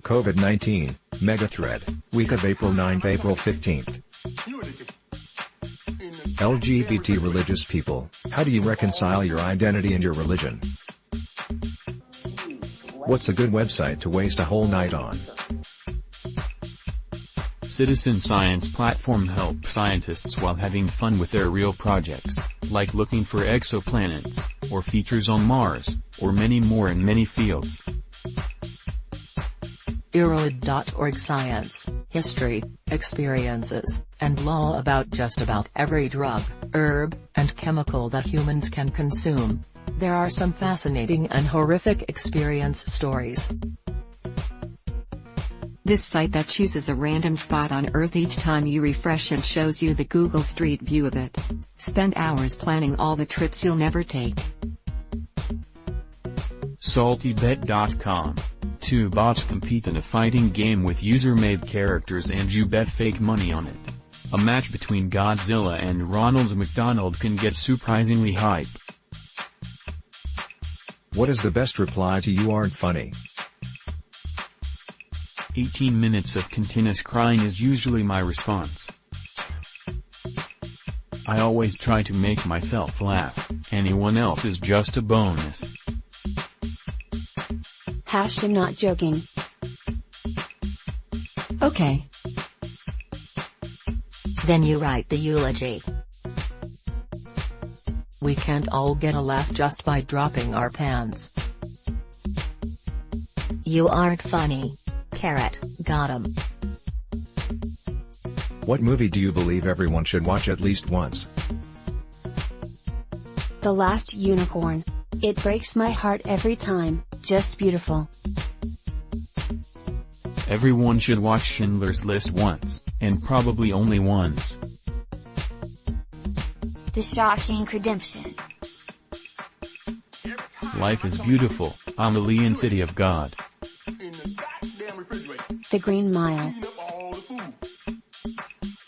COVID-19, Megathread, week of April 9 to April 15. LGBT religious people, how do you reconcile your identity and your religion? What's a good website to waste a whole night on? Citizen science platform helps scientists while having fun with their real projects, like looking for exoplanets, or features on Mars, or many more in many fields. ReallySmartHamster science, history, experiences, and law about just about every drug, herb, and chemical that humans can consume. There are some fascinating and horrific experience stories. This site that chooses a random spot on Earth each time you refresh and shows you the Google Street View of it. Spend hours planning all the trips you'll never take. SaltyBet.com. Two bots compete in a fighting game with user-made characters and you bet fake money on it. A match between Godzilla and Ronald McDonald can get surprisingly hype. What is the best reply to "you aren't funny"? 18 minutes of continuous crying is usually my response. I always try to make myself laugh, anyone else is just a bonus. I'm not joking. Okay. Then you write the eulogy. We can't all get a laugh just by dropping our pants. You aren't funny. Carrot, got 'em. What movie do you believe everyone should watch at least once? The Last Unicorn. It breaks my heart every time, just beautiful. Everyone should watch Schindler's List once, and probably only once. The Shawshank Redemption. Life is beautiful, Amelie and City of God. The Green Mile.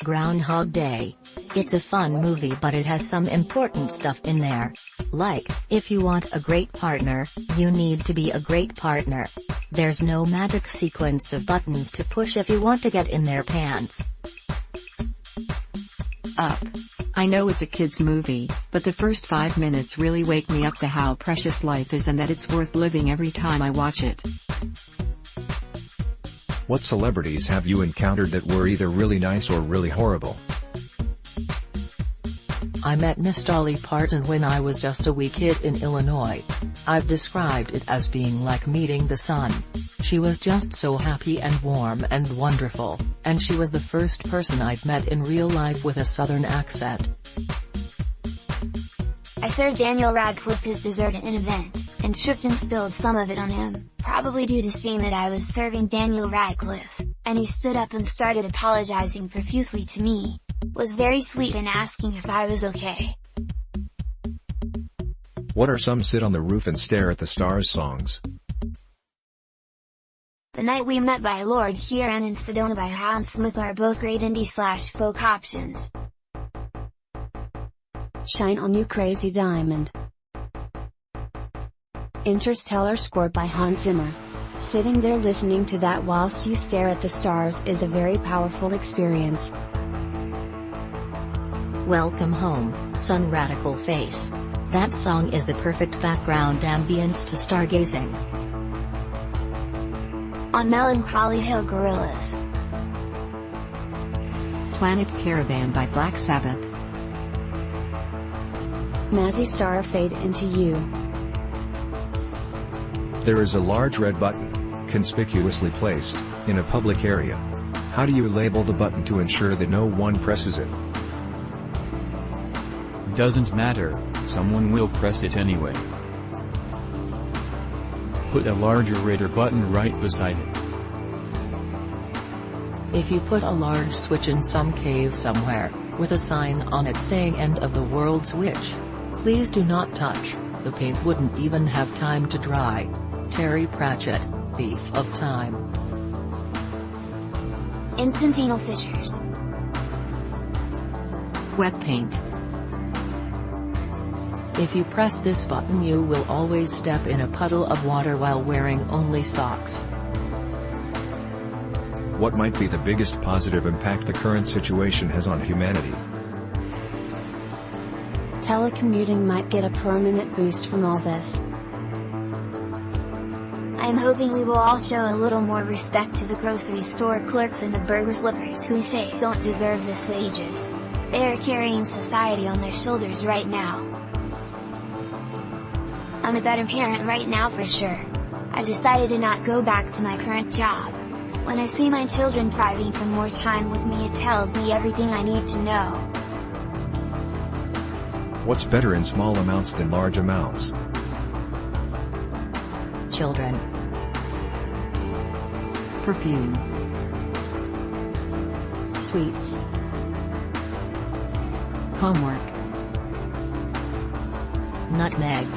Groundhog Day. It's a fun movie but it has some important stuff in there. Like, if you want a great partner, you need to be a great partner. There's no magic sequence of buttons to push if you want to get in their pants. Up. I know it's a kid's movie, but the first 5 minutes really wake me up to how precious life is and that it's worth living every time I watch it. What celebrities have you encountered that were either really nice or really horrible? I met Miss Dolly Parton when I was just a wee kid in Illinois. I've described it as being like meeting the sun. She was just so happy and warm and wonderful, and she was the first person I've met in real life with a southern accent. I served Daniel Radcliffe his dessert at an event, and tripped and spilled some of it on him, probably due to seeing that I was serving Daniel Radcliffe, and he stood up and started apologizing profusely to me. Was very sweet and asking if I was okay. What are some "sit on the roof and stare at the stars" songs? The Night We Met by Lord Huron and Sedona by Hans Smith are both great indie/folk options. Shine On You Crazy Diamond. Interstellar score by Hans Zimmer. Sitting there listening to that whilst you stare at the stars is a very powerful experience. Welcome Home, Sun Radical Face. That song is the perfect background ambience to stargazing. On Melancholy Hill Gorillas. Planet Caravan by Black Sabbath. Mazzy Star Fade Into You. There is a large red button, conspicuously placed, in a public area. How do you label the button to ensure that no one presses it? Doesn't matter, someone will press it anyway. Put a larger radar button right beside it. If you put a large switch in some cave somewhere, with a sign on it saying "End of the World Switch," please do not touch, the paint wouldn't even have time to dry. Terry Pratchett, Thief of Time. Instantanal fissures. Wet paint. If you press this button you will always step in a puddle of water while wearing only socks. What might be the biggest positive impact the current situation has on humanity? Telecommuting might get a permanent boost from all this. I'm hoping we will all show a little more respect to the grocery store clerks and the burger flippers who say don't deserve this wages. They are carrying society on their shoulders right now. I'm a better parent right now for sure. I've decided to not go back to my current job. When I see my children thriving for more time with me, it tells me everything I need to know. What's better in small amounts than large amounts? Children. Perfume. Sweets. Homework. Nutmeg.